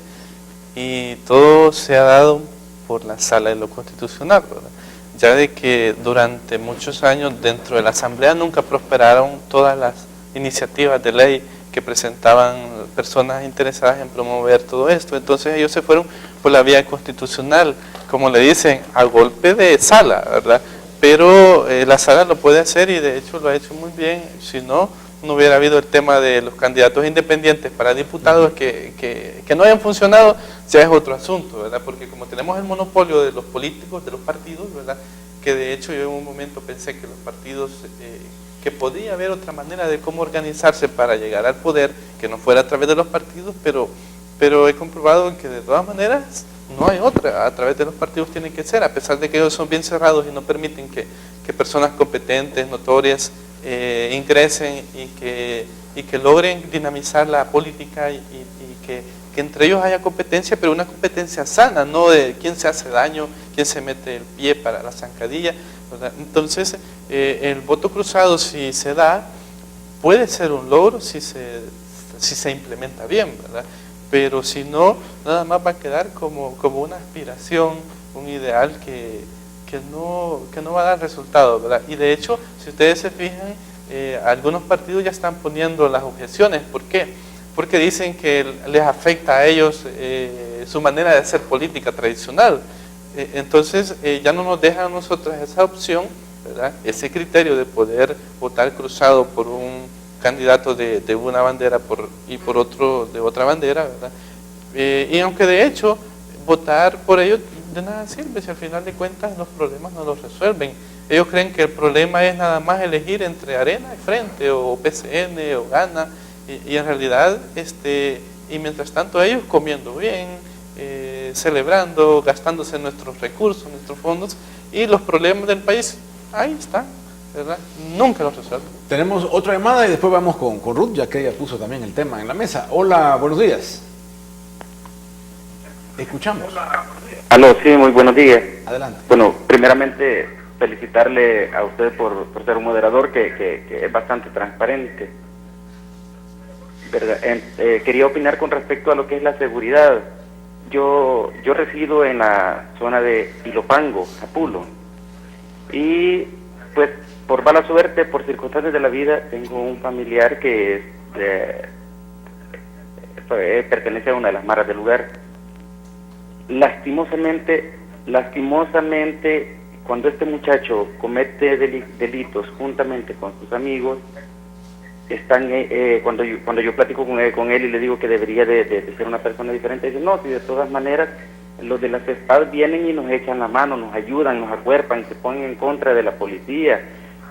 y todo se ha dado por la Sala de lo Constitucional, ¿verdad? ya de que durante muchos años dentro de la Asamblea nunca prosperaron todas las iniciativas de ley que presentaban personas interesadas en promover todo esto. Entonces ellos se fueron por la vía constitucional, como le dicen, a golpe de sala, ¿verdad? Pero la sala lo puede hacer y de hecho lo ha hecho muy bien. Si no, no hubiera habido el tema de los candidatos independientes para diputados que no hayan funcionado, ya es otro asunto, ¿verdad? Porque como tenemos el monopolio de los políticos, de los partidos, ¿verdad? Que de hecho yo en un momento pensé que los partidos, que podía haber otra manera de cómo organizarse para llegar al poder, que no fuera a través de los partidos, pero he comprobado que de todas maneras no hay otra, a través de los partidos tiene que ser, a pesar de que ellos son bien cerrados y no permiten que personas competentes, notorias, ingresen y que logren dinamizar la política y que entre ellos haya competencia, pero una competencia sana, no de quién se hace daño, quién se mete el pie para la zancadilla, ¿verdad? Entonces, el voto cruzado, si se da, puede ser un logro si se implementa bien, ¿verdad? Pero si no, nada más va a quedar como una aspiración, un ideal que no va a dar resultado, ¿verdad? Y de hecho, si ustedes se fijan, algunos partidos ya están poniendo las objeciones. ¿Por qué? Porque dicen que les afecta a ellos su manera de hacer política tradicional. Entonces, ya no nos dejan a nosotros esa opción, ¿verdad? Ese criterio de poder votar cruzado por un candidato de una bandera y por otro de otra bandera, ¿verdad? Y aunque de hecho votar por ellos de nada sirve, si al final de cuentas los problemas no los resuelven. Ellos creen que el problema es nada más elegir entre Arena y Frente, o PCN, o Gana, y en realidad, y mientras tanto ellos comiendo bien, celebrando, gastándose nuestros recursos, nuestros fondos, y los problemas del país, ahí están, ¿verdad? Nunca los resuelven. Tenemos otra llamada y después vamos con Ruth, ya que ella puso también el tema en la mesa. Hola, buenos días. Escuchamos. Aló, sí, muy buenos días. Adelante. Bueno, primeramente felicitarle a usted por ser un moderador que es bastante transparente, ¿verdad? Quería opinar con respecto a lo que es la seguridad. Yo resido en la zona de Ilopango, Apulo, y pues por mala suerte, por circunstancias de la vida, tengo un familiar que pertenece a una de las maras del lugar. Lastimosamente, cuando este muchacho comete delitos juntamente con sus amigos, están cuando yo platico con él y le digo que debería de ser una persona diferente, dice, no, si de todas maneras los de las FESPAD vienen y nos echan la mano, nos ayudan, nos acuerpan, se ponen en contra de la policía.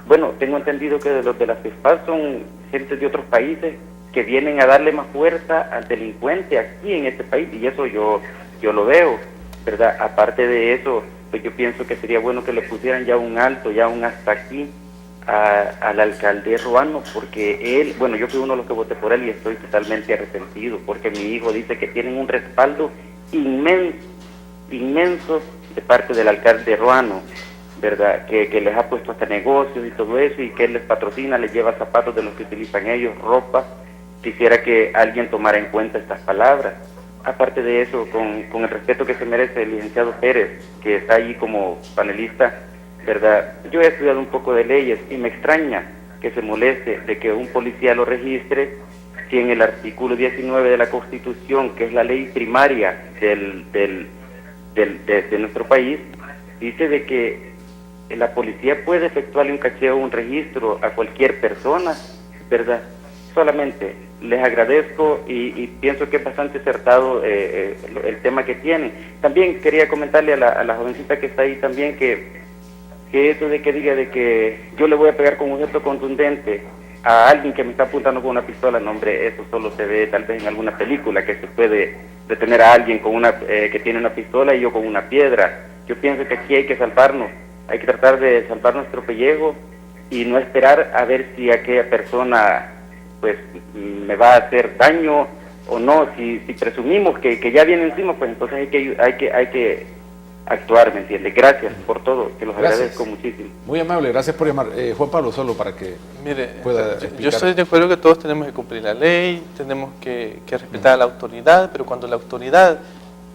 Bueno, tengo entendido que los de las FESPAD son gente de otros países que vienen a darle más fuerza al delincuente aquí en este país, y eso yo lo veo, ¿verdad? Aparte de eso, pues yo pienso que sería bueno que le pusieran ya un alto, ya un hasta aquí al alcalde Ruano, porque él, bueno, yo fui uno de los que voté por él y estoy totalmente arrepentido, porque mi hijo dice que tienen un respaldo inmenso de parte del alcalde Ruano, ¿verdad? Que les ha puesto hasta negocios y todo eso, y que él les patrocina, les lleva zapatos de los que utilizan ellos, ropa. Quisiera que alguien tomara en cuenta estas palabras. Aparte de eso, con el respeto que se merece el licenciado Pérez, que está ahí como panelista, ¿verdad? Yo he estudiado un poco de leyes y me extraña que se moleste de que un policía lo registre si en el artículo 19 de la Constitución, que es la ley primaria de nuestro país, dice de que la policía puede efectuarle un cacheo o un registro a cualquier persona, ¿verdad? Solamente les agradezco y pienso que es bastante acertado el tema que tienen. También quería comentarle a la jovencita que está ahí también que eso de que diga de que yo le voy a pegar con un objeto contundente a alguien que me está apuntando con una pistola, no hombre, eso solo se ve tal vez en alguna película, que se puede detener a alguien con que tiene una pistola y yo con una piedra. Yo pienso que aquí hay que salvarnos, hay que tratar de salvar nuestro pellejo y no esperar a ver si aquella persona pues me va a hacer daño o no. Si presumimos que ya viene encima, pues entonces hay que actuar, ¿me entiende? Gracias por todo, que los agradezco muchísimo. Muy amable, gracias por llamar. Juan Pablo, solo para que pueda explicar. Yo estoy de acuerdo que todos tenemos que cumplir la ley, tenemos que respetar a la autoridad, pero cuando la autoridad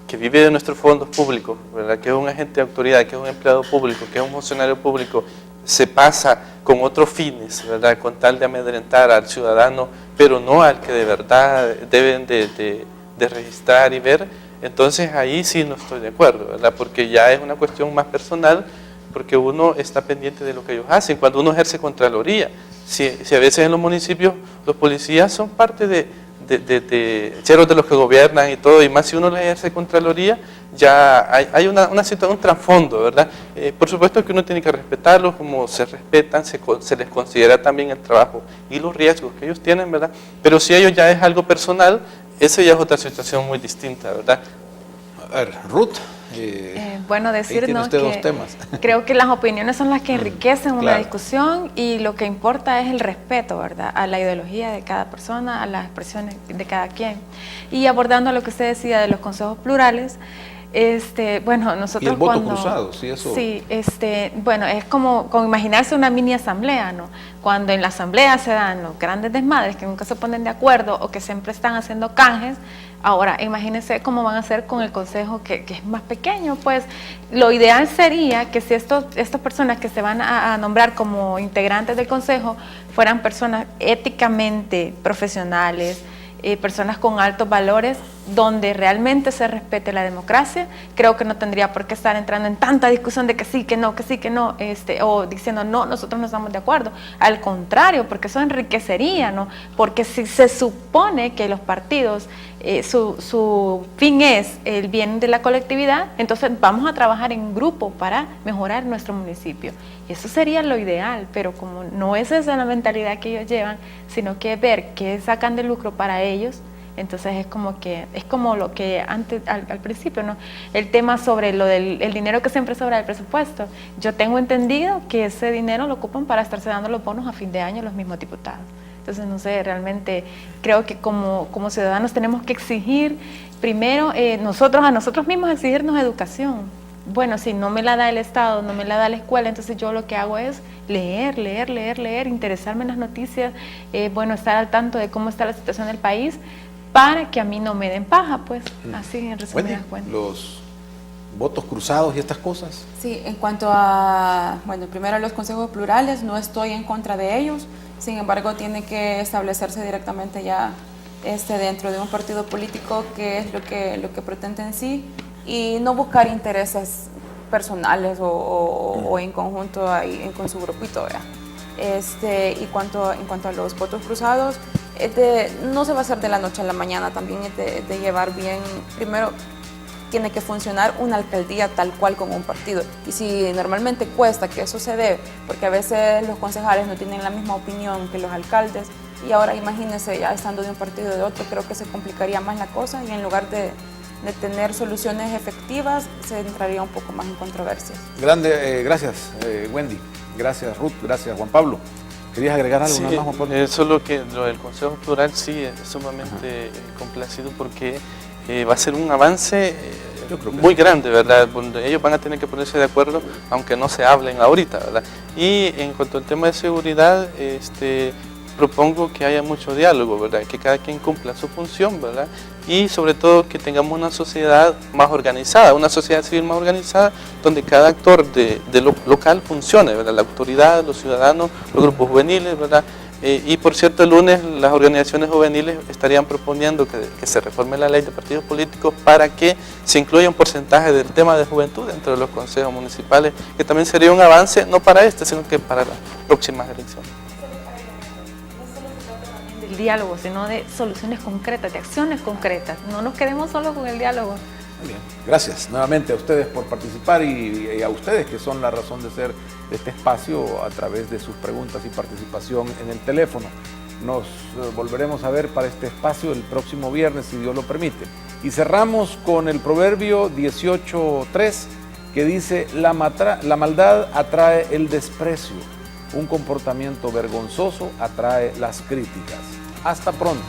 que vive de nuestros fondos públicos, ¿verdad? Que es un agente de autoridad, que es un empleado público, que es un funcionario público, se pasa con otros fines, ¿verdad? Con tal de amedrentar al ciudadano, pero no al que de verdad deben de registrar y ver, entonces ahí sí no estoy de acuerdo, ¿verdad? Porque ya es una cuestión más personal, porque uno está pendiente de lo que ellos hacen. Cuando uno ejerce Contraloría, si a veces en los municipios los policías son parte de cheros de los que gobiernan y todo, y más si uno les ejerce Contraloría, ya hay una situación, un trasfondo, ¿verdad? Por supuesto que uno tiene que respetarlos como se respetan, se les considera también el trabajo y los riesgos que ellos tienen, ¿verdad? Pero si ellos ya es algo personal, esa ya es otra situación muy distinta, ¿verdad? A ver, Ruth. Bueno, decirnos que dos temas. Creo que las opiniones son las que enriquecen una claro. discusión, y lo que importa es el respeto, ¿verdad?, a la ideología de cada persona, a las expresiones de cada quien. Y abordando lo que usted decía de los consejos plurales, bueno, nosotros y el voto cuando, cruzado, sí, eso. Sí, bueno, es como imaginarse una mini asamblea, ¿no? Cuando en la asamblea se dan los grandes desmadres que nunca se ponen de acuerdo o que siempre están haciendo canjes. Ahora, imagínense cómo van a hacer con el consejo que es más pequeño. Pues lo ideal sería que si estas personas que se van a nombrar como integrantes del consejo fueran personas éticamente profesionales, personas con altos valores, donde realmente se respete la democracia. Creo que no tendría por qué estar entrando en tanta discusión de que sí, que no, que sí, que no, o diciendo no, nosotros no estamos de acuerdo. Al contrario, porque eso enriquecería, ¿no? Porque si se supone que los partidos, su fin es el bien de la colectividad, entonces vamos a trabajar en grupo para mejorar nuestro municipio. Y eso sería lo ideal, pero como no es esa la mentalidad que ellos llevan, sino que ver qué sacan de lucro para ellos, entonces es como lo que antes, al principio, ¿no? El tema sobre lo del el dinero que siempre sobra del presupuesto. Yo tengo entendido que ese dinero lo ocupan para estarse dando los bonos a fin de año los mismos diputados. Entonces, no sé, realmente creo que como ciudadanos tenemos que exigir, primero, nosotros a nosotros mismos exigirnos educación. Bueno, si no me la da el Estado, no me la da la escuela, entonces yo lo que hago es leer, interesarme en las noticias, bueno, estar al tanto de cómo está la situación del país, para que a mí no me den paja, pues, así en resumidas cuentas. Los votos cruzados y estas cosas. Sí, en cuanto a, bueno, primero los consejos plurales, no estoy en contra de ellos, sin embargo tiene que establecerse directamente ya dentro de un partido político, que es lo que pretende en sí, y no buscar intereses personales o en conjunto ahí con su grupito, ¿verdad? Y en cuanto a los votos cruzados, no se va a hacer de la noche a la mañana, también es de llevar bien. Primero tiene que funcionar una alcaldía tal cual como un partido, y si normalmente cuesta que eso se dé, porque a veces los concejales no tienen la misma opinión que los alcaldes, y ahora imagínense ya estando de un partido o de otro, creo que se complicaría más la cosa, y en lugar de tener soluciones efectivas, se entraría un poco más en controversias. Gracias, Wendy. Gracias, Ruth. Gracias, Juan Pablo. ¿Querías agregar algo más, Juan Pablo? Eso es lo del Consejo Plural, sí, es sumamente complacido, porque va a ser un avance muy grande, ¿verdad? Donde ellos van a tener que ponerse de acuerdo, aunque no se hablen ahorita, ¿verdad? Y en cuanto al tema de seguridad, propongo que haya mucho diálogo, ¿verdad? Que cada quien cumpla su función, ¿verdad? Y sobre todo que tengamos una sociedad más organizada, una sociedad civil más organizada, donde cada actor de lo local funcione, ¿verdad? La autoridad, los ciudadanos, los grupos juveniles, ¿verdad? Y por cierto, el lunes las organizaciones juveniles estarían proponiendo que se reforme la ley de partidos políticos para que se incluya un porcentaje del tema de juventud dentro de los consejos municipales, que también sería un avance, no para sino que para las próximas elecciones. Del diálogo, sino de soluciones concretas, de acciones concretas. No nos quedemos solo con el diálogo. Muy bien. Gracias nuevamente a ustedes por participar y a ustedes que son la razón de ser de este espacio a través de sus preguntas y participación en el teléfono. Nos volveremos a ver para este espacio el próximo viernes, si Dios lo permite. Y cerramos con el proverbio 18:3, que dice: la maldad atrae el desprecio, un comportamiento vergonzoso atrae las críticas. Hasta pronto.